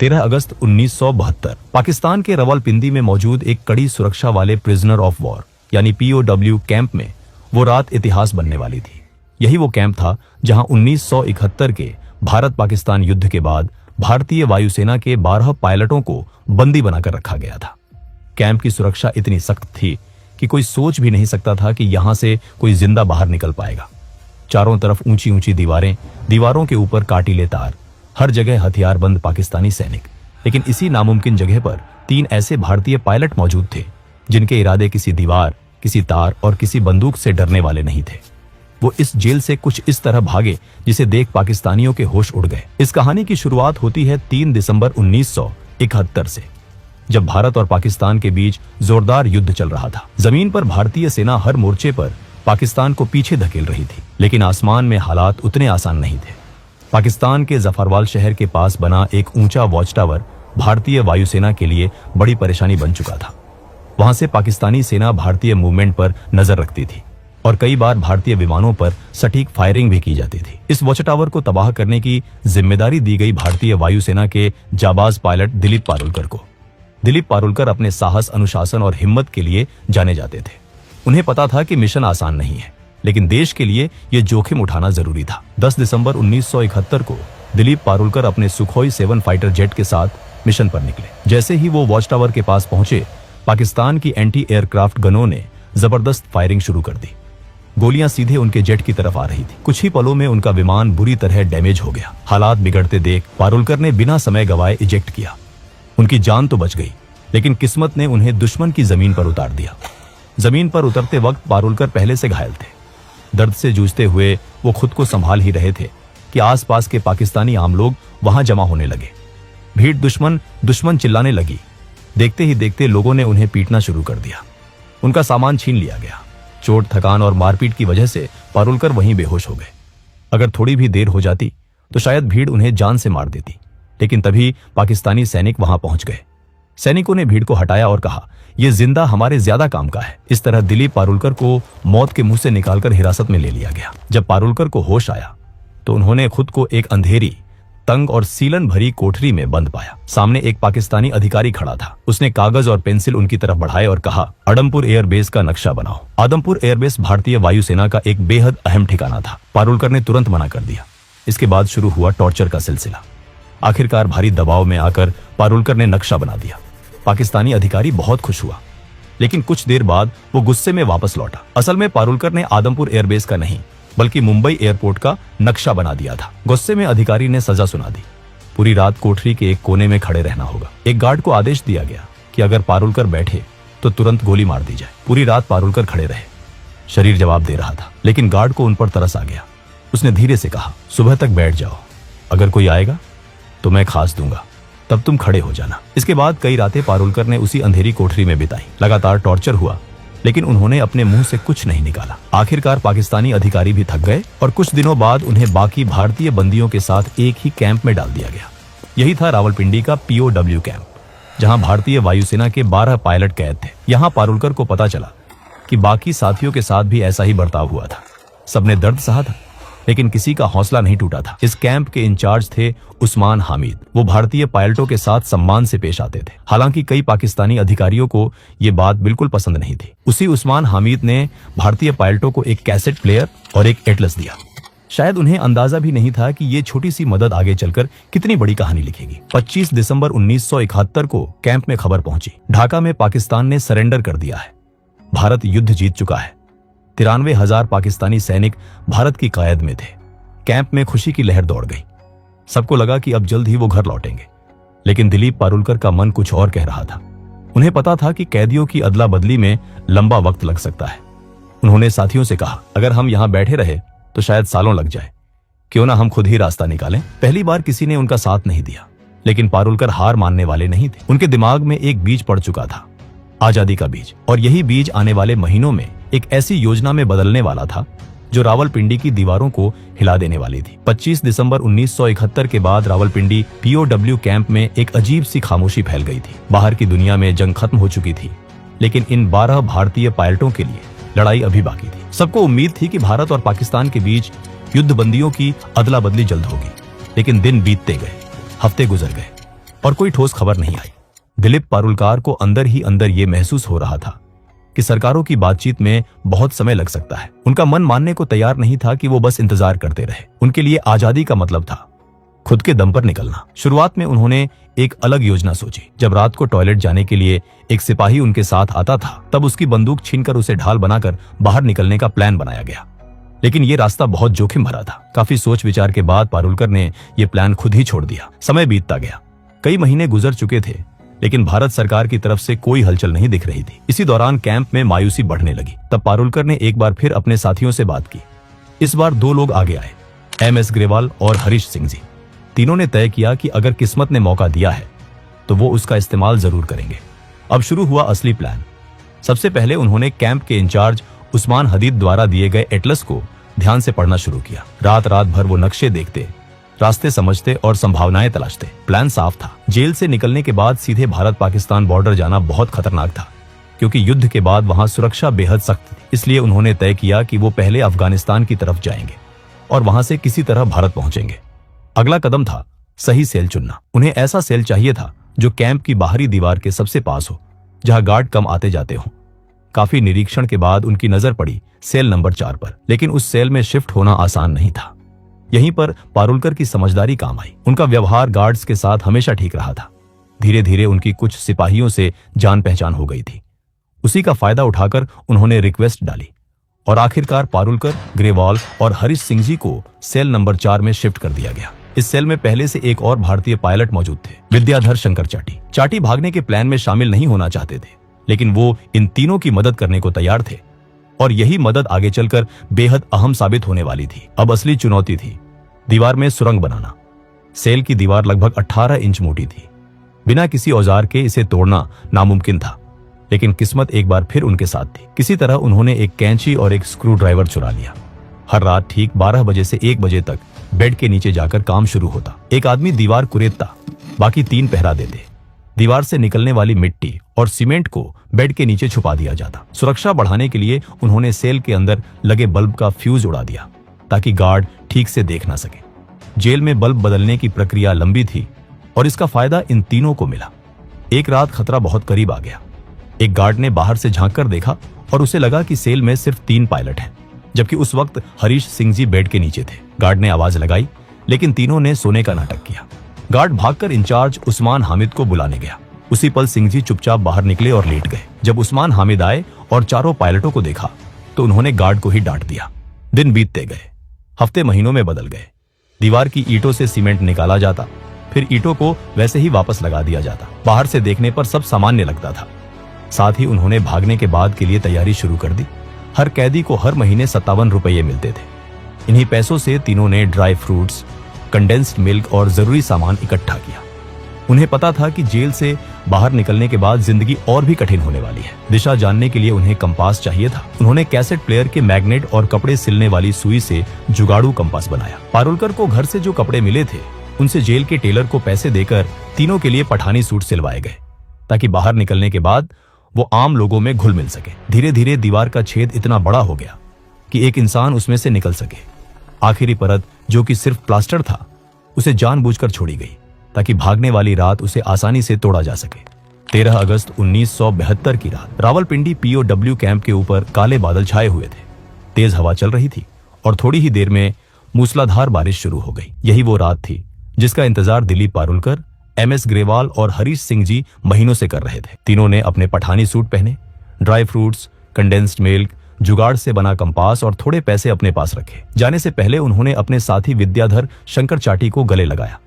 13 अगस्त 1972 पाकिस्तान के रावलपिंडी में मौजूद एक कड़ी सुरक्षा वाले प्रिजनर ऑफ वॉर यानी POW कैंप में वो रात इतिहास बनने वाली थी। यही वो कैंप था जहां 1971 के भारत पाकिस्तान युद्ध के बाद भारतीय वायुसेना के 12 पायलटों को बंदी बनाकर रखा गया था। कैंप की सुरक्षा इतनी सख्त थी कि कोई सोच भी नहीं सकता था कि यहां से कोई जिंदा बाहर निकल पाएगा। चारों तरफ ऊंची ऊंची दीवारें, दीवारों के ऊपर काटीले तार, हर जगह हथियारबंद पाकिस्तानी सैनिक। लेकिन इसी नामुमकिन जगह पर 3 ऐसे भारतीय पायलट मौजूद थे जिनके इरादे किसी दीवार, किसी तार और किसी बंदूक से डरने वाले नहीं थे। वो इस जेल से कुछ इस तरह भागे जिसे देख पाकिस्तानियों के होश उड़ गए। इस कहानी की शुरुआत होती है 3 दिसंबर 1971 से, जब भारत और पाकिस्तान के बीच जोरदार युद्ध चल रहा था। जमीन पर भारतीय सेना हर मोर्चे पर पाकिस्तान को पीछे धकेल रही थी, लेकिन आसमान में हालात उतने आसान नहीं थे। पाकिस्तान के जफरवाल शहर के पास बना एक ऊंचा वॉच टावर भारतीय वायुसेना के लिए बड़ी परेशानी बन चुका था। वहां से पाकिस्तानी सेना भारतीय मूवमेंट पर नजर रखती थी और कई बार भारतीय विमानों पर सटीक फायरिंग भी की जाती थी। इस वॉच टावर को तबाह करने की जिम्मेदारी दी गई भारतीय वायुसेना के जाबाज पायलट दिलीप पारुलकर को। दिलीप पारुलकर अपने साहस, अनुशासन और हिम्मत के लिए जाने जाते थे। उन्हें पता था कि मिशन आसान नहीं है, लेकिन देश के लिए यह जोखिम उठाना जरूरी था। 10 दिसंबर 1971 को दिलीप पारुलकर अपने सुखोई 7 फाइटर जेट के साथ मिशन पर निकले। जैसे ही वो वॉच टावर के पास पहुंचे, पाकिस्तान की एंटी एयरक्राफ्ट गनों ने जबरदस्त फायरिंग शुरू कर दी। गोलियां सीधे उनके जेट की तरफ आ रही थी। कुछ ही पलों में उनका विमान बुरी तरह डैमेज हो गया। हालात बिगड़ते देख पारुलकर ने बिना समय गवाए इजेक्ट किया। उनकी जान तो बच गई, लेकिन किस्मत ने उन्हें दुश्मन की जमीन पर उतार दिया। जमीन पर उतरते वक्त पारुलकर पहले से घायल थे। दर्द से जूझते हुए वो खुद को संभाल ही रहे थे कि आसपास के पाकिस्तानी आम लोग वहां जमा होने लगे। भीड़ दुश्मन चिल्लाने लगी। देखते ही देखते लोगों ने उन्हें पीटना शुरू कर दिया। उनका सामान छीन लिया गया। चोट, थकान और मारपीट की वजह से पारुलकर वहीं बेहोश हो गए। अगर थोड़ी भी देर हो जाती तो शायद भीड़ उन्हें जान से मार देती, लेकिन तभी पाकिस्तानी सैनिक वहां पहुंच गए। सैनिकों ने भीड़ को हटाया और कहा, यह जिंदा हमारे ज्यादा काम का है। इस तरह दिलीप पारुलकर को मौत के मुंह से निकालकर हिरासत में ले लिया गया। जब पारुलकर को होश आया तो उन्होंने खुद को एक अंधेरी, तंग और सीलन भरी कोठरी में बंद पाया। सामने एक पाकिस्तानी अधिकारी खड़ा था। उसने कागज और पेंसिल उनकी तरफ बढ़ाए और कहा, आदमपुर एयरबेस का नक्शा बनाओ। आदमपुर एयरबेस भारतीय वायुसेना का एक बेहद अहम ठिकाना था। पारुलकर ने तुरंत मना कर दिया। इसके बाद शुरू हुआ टॉर्चर का सिलसिला। आखिरकार भारी दबाव में आकर पारुलकर ने नक्शा बना दिया। पाकिस्तानी अधिकारी बहुत खुश हुआ, लेकिन कुछ देर बाद वो गुस्से में वापस लौटा। असल में पारुलकर ने आदमपुर एयरबेस का नहीं, बल्कि मुंबई एयरपोर्ट का नक्शा बना दिया था। गुस्से में अधिकारी ने सजा सुना दी। पूरी रात कोठरी के एक कोने में खड़े रहना होगा। एक गार्ड को आदेश दिया गया कि अगर पारुलकर बैठे तो तुरंत गोली मार दी जाए। पूरी रात पारुलकर खड़े रहे। शरीर जवाब दे रहा था, लेकिन गार्ड को उन पर तरस आ गया। उसने धीरे से कहा, सुबह तक बैठ जाओ, अगर कोई आएगा तो मैं खास दूंगा, तब तुम खड़े हो जाना। इसके बाद कई रातें पारुलकर ने उसी अंधेरी कोठरी में बिताई। लगातार टॉर्चर हुआ, लेकिन उन्होंने अपने मुंह से कुछ नहीं निकाला। आखिरकार पाकिस्तानी अधिकारी भी थक गए और कुछ दिनों बाद उन्हें बाकी भारतीय बंदियों के साथ एक ही कैंप में डाल दिया गया। यही था रावलपिंडी का POW कैंप, जहां भारतीय वायुसेना के 12 पायलट कैद थे। यहां पारुलकर को पता चला कि बाकी साथियों के साथ भी ऐसा ही बर्ताव हुआ था। सबने दर्द सहा था, लेकिन किसी का हौसला नहीं टूटा था। इस कैंप के इंचार्ज थे उस्मान हामिद। वो भारतीय पायलटों के साथ सम्मान से पेश आते थे। हालांकि कई पाकिस्तानी अधिकारियों को ये बात बिल्कुल पसंद नहीं थी। उसी उस्मान हामिद ने भारतीय पायलटों को एक कैसेट प्लेयर और एक एटलस दिया। शायद उन्हें अंदाजा भी नहीं था कि ये छोटी सी मदद आगे चलकर कितनी बड़ी कहानी लिखेगी। 25 दिसंबर 1971 को कैंप में खबर पहुंची, ढाका में पाकिस्तान ने सरेंडर कर दिया है। भारत युद्ध जीत चुका है। 93,000 पाकिस्तानी सैनिक भारत की कायद में थे। कैंप में खुशी की लहर दौड़ गई। सबको लगा कि अब जल्द ही वो घर लौटेंगे, लेकिन दिलीप पारुलकर का मन कुछ और कह रहा था। उन्हें पता था कि कैदियों की अदला बदली में लंबा वक्त लग सकता है। उन्होंने साथियों से कहा, अगर हम यहां बैठे रहे तो शायद सालों लग जाए, क्यों ना हम खुद ही रास्ता निकालें। पहली बार किसी ने उनका साथ नहीं दिया, लेकिन पारुलकर हार मानने वाले नहीं थे। उनके दिमाग में एक बीज पड़ चुका था, आजादी का बीज, और यही बीज आने वाले महीनों में एक ऐसी योजना में बदलने वाला था जो रावलपिंडी की दीवारों को हिला देने वाली थी। 25 दिसंबर 1971 के बाद रावलपिंडी POW कैंप में एक अजीब सी खामोशी फैल गई थी। बाहर की दुनिया में जंग खत्म हो चुकी थी, लेकिन इन 12 भारतीय पायलटों के लिए लड़ाई अभी बाकी थी। सबको उम्मीद थी कि भारत और पाकिस्तान के बीच युद्धबंदियों की अदला बदली जल्द होगी, लेकिन दिन बीतते गए, हफ्ते गुजर गए। और कोई ठोस खबर नहीं आई। दिलीप पारुलकर को अंदर ही अंदर ये महसूस हो रहा था कि सरकारों की बातचीत में बहुत समय लग सकता है। उनका मन मानने को तैयार नहीं था कि वो बस इंतजार करते रहे। उनके लिए आजादी का मतलब था खुद के दम पर निकलना। शुरुआत में उन्होंने एक अलग योजना सोची। जब रात को टॉयलेट जाने के लिए एक सिपाही उनके साथ आता था, तब उसकी बंदूक छीनकर उसे ढाल बनाकर बाहर निकलने का प्लान बनाया गया। लेकिन ये रास्ता बहुत जोखिम भरा था। काफी सोच विचार के बाद पारुलकर ने यह प्लान खुद ही छोड़ दिया। समय बीतता गया, कई महीने गुजर चुके थे, लेकिन भारत सरकार की तरफ से कोई हलचल नहीं दिख रही थी। इसी दौरान कैंप में मायूसी बढ़ने लगी। तब पारुलकर ने एक बार फिर अपने साथियों से बात की। इस बार दो लोग आगे आए, MS ग्रेवाल और हरीश सिंह जी। तीनों ने तय किया कि अगर किस्मत ने मौका दिया है तो वो उसका इस्तेमाल जरूर करेंगे। अब शुरू हुआ असली प्लान। सबसे पहले उन्होंने कैंप के इंचार्ज उस्मान हदीद द्वारा दिए गए एटलस को ध्यान से पढ़ना शुरू किया। रात रात भर वो नक्शे देखते, रास्ते समझते और संभावनाएं तलाशते। प्लान साफ था, जेल से निकलने के बाद सीधे भारत पाकिस्तान बॉर्डर जाना बहुत खतरनाक था, क्योंकि युद्ध के बाद वहां सुरक्षा बेहद सख्त थी। इसलिए उन्होंने तय किया कि वो पहले अफगानिस्तान की तरफ जाएंगे और वहां से किसी तरह भारत पहुंचेंगे। अगला कदम था सही सेल चुनना। उन्हें ऐसा सेल चाहिए था जो कैंप की बाहरी दीवार के सबसे पास हो, जहां गार्ड कम आते जाते हों। काफी निरीक्षण के बाद उनकी नजर पड़ी सेल नंबर 4 पर, लेकिन उस सेल में शिफ्ट होना आसान नहीं था। यहीं पर पारुलकर की समझदारी काम आई। उनका व्यवहार गार्ड्स के साथ हमेशा ठीक रहा था। धीरे धीरे उनकी कुछ सिपाहियों से जान पहचान हो गई थी। उसी का फायदा उठाकर उन्होंने रिक्वेस्ट डाली और आखिरकार पारुलकर, ग्रेवाल और हरीश सिंह जी को सेल नंबर 4 में शिफ्ट कर दिया गया। इस सेल में पहले से एक और भारतीय पायलट मौजूद थे, विद्याधर शंकर चाटी। चाटी भागने के प्लान में शामिल नहीं होना चाहते थे, लेकिन वो इन तीनों की मदद करने को तैयार थे और यही मदद आगे चलकर बेहद अहम साबित होने वाली थी। अब असली चुनौती थी दीवार में सुरंग बनाना। सेल की दीवार लगभग 18 इंच मोटी थी। बिना किसी औजार के इसे तोड़ना नामुमकिन था, लेकिन किस्मत एक बार फिर उनके साथ थी। किसी तरह उन्होंने एक कैंची और एक स्क्रू ड्राइवर चुरा लिया। हर रात ठीक 12 बजे से 1 बजे तक बेड के नीचे जाकर काम शुरू होता। एक आदमी दीवार कुरेदता, बाकी 3 पहरा देते। दीवार से निकलने वाली मिट्टी और सीमेंट को बेड के नीचे छुपा दिया जाता। सुरक्षा बढ़ाने के लिए उन्होंने सेल के अंदर लगे बल्ब का फ्यूज उड़ा दिया, ताकि गार्ड ठीक से देख ना सके। जेल में बल्ब बदलने की प्रक्रिया लंबी थी और इसका फायदा इन तीनों को मिला। एक रात खतरा बहुत करीब आ गया। एक गार्ड ने बाहर से झांक कर देखा और उसे लगा कि सेल में सिर्फ 3 पायलट हैं, जबकि उस वक्त हरीश सिंह जी बेड के नीचे थे। गार्ड ने आवाज लगाई, लेकिन तीनों ने सोने का नाटक किया। गार्ड भागकर इंचार्ज उस्मान हामिद को बुलाने गया। उसी पल सिंह जी चुपचाप बाहर निकले और लेट गए। जब उस्मान हामिद आए और चारों पायलटों को देखा तो उन्होंने गार्ड को ही डांट दिया। दिन बीतते गए, हफ्ते महीनों में बदल गए। दीवार की ईंटों से सीमेंट निकाला जाता, फिर ईंटों को वैसे ही वापस लगा दिया जाता। बाहर से देखने पर सब सामान्य लगता था। साथ ही उन्होंने भागने के बाद के लिए तैयारी शुरू कर दी। हर कैदी को हर महीने 57 रुपये मिलते थे। इन्हीं पैसों से तीनों ने ड्राई फ्रूट्स, कंडेंस्ड मिल्क और जरूरी सामान इकट्ठा किया। उन्हें पता था कि जेल से बाहर निकलने के बाद जिंदगी और भी कठिन होने वाली है। दिशा जानने के लिए उन्हें कंपास चाहिए था। उन्होंने कैसेट प्लेयर के मैग्नेट और कपड़े सिलने वाली सुई से जुगाड़ू कंपास बनाया। पारुलकर को घर से जो कपड़े मिले थे, उनसे जेल के टेलर को पैसे देकर तीनों के लिए पठानी सूट सिलवाए गए, ताकि बाहर निकलने के बाद वो आम लोगों में घुल मिल सके। धीरे धीरे दीवार का छेद इतना बड़ा हो गया कि एक इंसान उसमें से निकल सके। आखिरी परत, जो कि सिर्फ प्लास्टर था, उसे जानबूझकर छोड़ी गई ताकि भागने वाली रात उसे आसानी से तोड़ा जा सके। 13 अगस्त 1972 की रात रावलपिंडी POW कैंप के ऊपर काले बादल छाए हुए थे। तेज हवा चल रही थी और थोड़ी ही देर में मूसलाधार बारिश शुरू हो गई। यही वो रात थी जिसका इंतजार दिलीप पारुलकर, MS ग्रेवाल और हरीश सिंह जी महीनों से कर रहे थे। तीनों ने अपने पठानी सूट पहने, ड्राई फ्रूट्स, कंडेंस्ड मिल्क, जुगाड़ से बना कंपास और थोड़े पैसे अपने पास रखे। जाने से पहले उन्होंने अपने साथी विद्याधर शंकर चाटी को गले लगाया।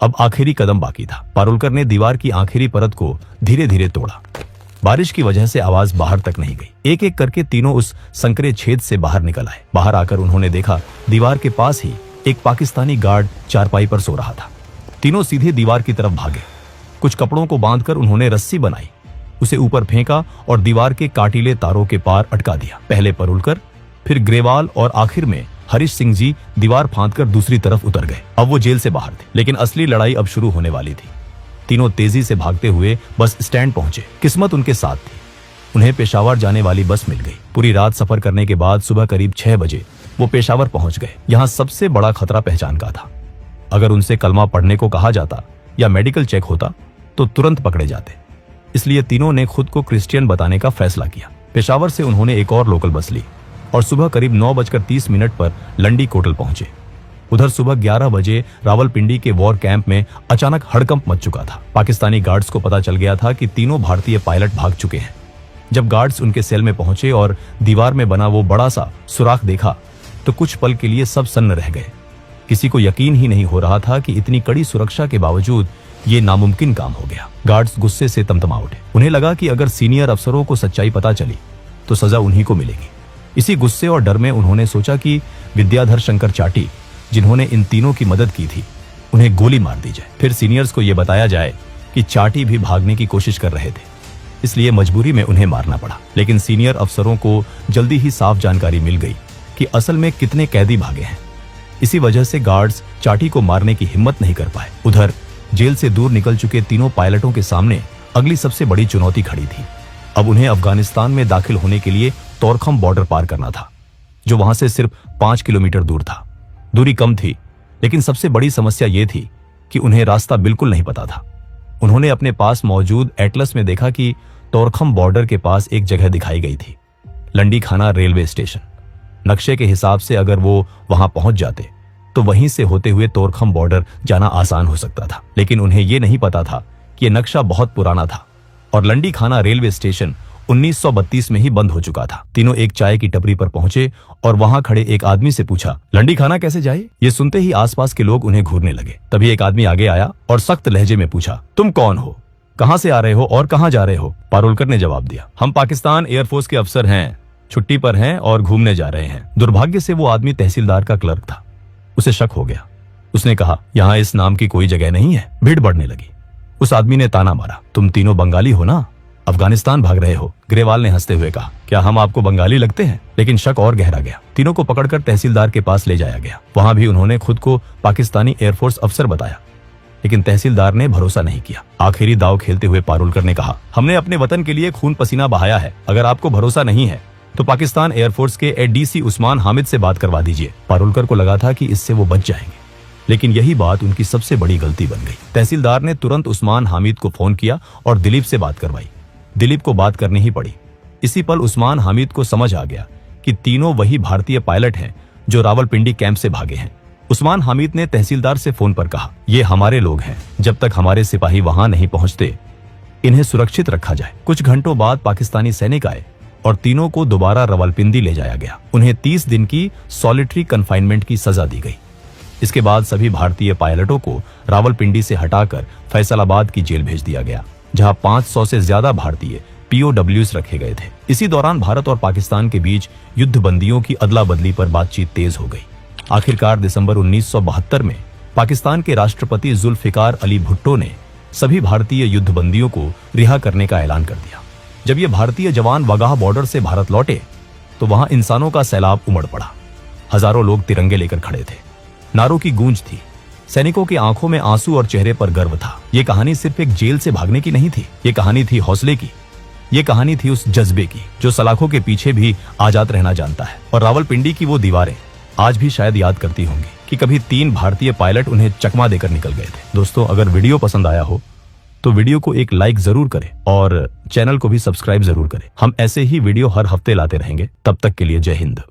अब आखिरी कदम बाकी था। पारुलकर ने दीवार की आखिरी परत को धीरे धीरे तोड़ा। बारिश की वजह से आवाज बाहर तक नहीं गई। एक एक करके तीनों उस संकरे छेद से बाहर निकल आए। बाहर आकर उन्होंने देखा दीवार के पास ही एक पाकिस्तानी गार्ड चारपाई पर सो रहा था। तीनों सीधे दीवार की तरफ भागे। कुछ कपड़ों को बांधकर उन्होंने रस्सी बनाई, उसे ऊपर फेंका और दीवार के काटीले तारों के पार अटका दिया। पहले पारुलकर, फिर ग्रेवाल और आखिर में हरीश सिंह जी दीवार फांदकर दूसरी तरफ उतर गए। अब वो जेल से बाहर थे, लेकिन असली लड़ाई अब शुरू होने वाली थी। तीनों तेजी से भागते हुए बस स्टैंड पहुंचे। किस्मत उनके साथ थी। उन्हें पेशावर जाने वाली बस मिल गई। पूरी रात सफर करने के बाद सुबह करीब 6 बजे वो पेशावर पहुंच गए। यहाँ सबसे बड़ा खतरा पहचान का था। अगर उनसे कलमा पढ़ने को कहा जाता या मेडिकल चेक होता तो तुरंत पकड़े जाते। इसलिए तीनों ने खुद को क्रिश्चियन बताने का फैसला किया। पेशावर से उन्होंने एक और लोकल बस ली और सुबह करीब 9:30 पर लंडी कोटल पहुंचे। उधर सुबह 11 बजे रावलपिंडी के वॉर कैंप में अचानक हड़कंप मच चुका था। पाकिस्तानी गार्ड्स को पता चल गया था कि तीनों भारतीय पायलट भाग चुके हैं। जब गार्ड्स उनके सेल में पहुंचे और दीवार में बना वो बड़ा सा सुराख देखा तो कुछ पल के लिए सब सन्न रह गए। किसी को यकीन ही नहीं हो रहा था कि इतनी कड़ी सुरक्षा के बावजूद ये नामुमकिन काम हो गया। गार्ड्स गुस्से से तमतमा उठे। उन्हें लगा कि अगर सीनियर अफसरों को सच्चाई पता चली तो सजा उन्हीं को मिलेगी। इसी गुस्से और डर में उन्होंने सोचा कि विद्याधर शंकर चाटी, जिन्होंने इन तीनों की मदद की थी, उन्हें गोली मार दी जाए। फिर सीनियर्स को यह बताया जाए कि चाटी भी भागने की कोशिश कर रहे थे, इसलिए मजबूरी में उन्हें मारना पड़ा। लेकिन सीनियर अफसरों को जल्दी ही साफ जानकारी मिल गई कि असल में कितने कैदी भागे हैं। इसी वजह से गार्ड्स चाटी को मारने की हिम्मत नहीं कर पाए। उधर जेल से दूर निकल चुके तीनों पायलटों के सामने अगली सबसे बड़ी चुनौती खड़ी थी। अब उन्हें अफगानिस्तान में दाखिल होने के लिए तोरखम बॉर्डर पार करना था, जो वहां से सिर्फ 5 किलोमीटर दूर था। दूरी कम थी, लेकिन सबसे बड़ी समस्या यह थी कि उन्हें रास्ता बिल्कुल नहीं पता था। उन्होंने अपने पास मौजूद एटलस में देखा कि तोरखम बॉर्डर के पास एक जगह दिखाई गई थी, लंडी खाना रेलवे स्टेशन। नक्शे के हिसाब से अगर वो वहां पहुंच जाते तो वहीं से होते हुए तोरखम बॉर्डर जाना आसान हो सकता था। लेकिन उन्हें यह नहीं पता था कि यह नक्शा बहुत पुराना था और लंडी खाना रेलवे स्टेशन 1932 में ही बंद हो चुका था। तीनों एक चाय की टपरी पर पहुंचे और वहां खड़े एक आदमी से पूछा, लंडी खाना कैसे जाए? ये सुनते ही आसपास के लोग उन्हें घूरने लगे। तभी एक आदमी आगे आया और सख्त लहजे में पूछा, तुम कौन हो, कहां से आ रहे हो और कहां जा रहे हो? पारुलकर ने जवाब दिया, हम पाकिस्तान एयरफोर्स के अफसर हैं, छुट्टी पर हैं और घूमने जा रहे हैं। दुर्भाग्य से वो आदमी तहसीलदार का क्लर्क था। उसे शक हो गया। उसने कहा, यहाँ इस नाम की कोई जगह नहीं है। भीड़ बढ़ने लगी। उस आदमी ने ताना मारा, तुम तीनों बंगाली हो ना, अफगानिस्तान भाग रहे हो? ग्रेवाल ने हंसते हुए कहा, क्या हम आपको बंगाली लगते हैं? लेकिन शक और गहरा गया। तीनों को पकड़कर तहसीलदार के पास ले जाया गया। वहां भी उन्होंने खुद को पाकिस्तानी एयरफोर्स अफसर बताया, लेकिन तहसीलदार ने भरोसा नहीं किया। आखिरी दाव खेलते हुए पारुलकर ने कहा, हमने अपने वतन के लिए खून पसीना बहाया है। अगर आपको भरोसा नहीं है तो पाकिस्तान एयरफोर्स के एडीसी उस्मान हामिद से बात करवा दीजिए। पारुलकर को लगा था कि इससे वो बच जाएंगे, लेकिन यही बात उनकी सबसे बड़ी गलती बन गई। तहसीलदार ने तुरंत उस्मान हामिद को फोन किया और दिलीप से बात करवाई। दिलीप को बात करनी ही पड़ी। इसी पल उस्मान हामिद को समझ आ गया कि तीनों वही भारतीय पायलट हैं जो रावलपिंडी कैंप से भागे हैं। उस्मान हामिद ने तहसीलदार से फोन पर कहा, ये हमारे लोग हैं, जब तक हमारे सिपाही वहां नहीं पहुंचते इन्हें सुरक्षित रखा जाए। कुछ घंटों बाद पाकिस्तानी सैनिक आए और तीनों को दोबारा रावलपिंडी ले जाया गया। उन्हें 30 दिन की सॉलिटरी कन्फाइनमेंट की सजा दी गई। इसके बाद सभी भारतीय पायलटों को रावलपिंडी से हटाकर फैसलाबाद की जेल भेज दिया गया, जहां 500 से ज्यादा भारतीय POWs रखे गए थे। इसी दौरान भारत और पाकिस्तान के बीच युद्ध बंदियों की अदला बदली पर बातचीत तेज हो गई। आखिरकार दिसंबर 1972 में पाकिस्तान के राष्ट्रपति जुल्फिकार अली भुट्टो ने सभी भारतीय युद्ध बंदियों को रिहा करने का ऐलान कर दिया। जब ये भारतीय जवान वागाह बॉर्डर से भारत लौटे तो वहां इंसानों का सैलाब उमड़ पड़ा। हजारों लोग तिरंगे लेकर खड़े थे। नारों की गूंज थी। सैनिकों की आंखों में आंसू और चेहरे पर गर्व था। ये कहानी सिर्फ एक जेल से भागने की नहीं थी, ये कहानी थी हौसले की। ये कहानी थी उस जज्बे की जो सलाखों के पीछे भी आजाद रहना जानता है। और रावलपिंडी की वो दीवारें आज भी शायद याद करती होंगी कि कभी 3 भारतीय पायलट उन्हें चकमा देकर निकल गए थे। दोस्तों, अगर वीडियो पसंद आया हो तो वीडियो को एक लाइक जरूर करें और चैनल को भी सब्सक्राइब जरूर करें। हम ऐसे ही वीडियो हर हफ्ते लाते रहेंगे। तब तक के लिए जय हिंद।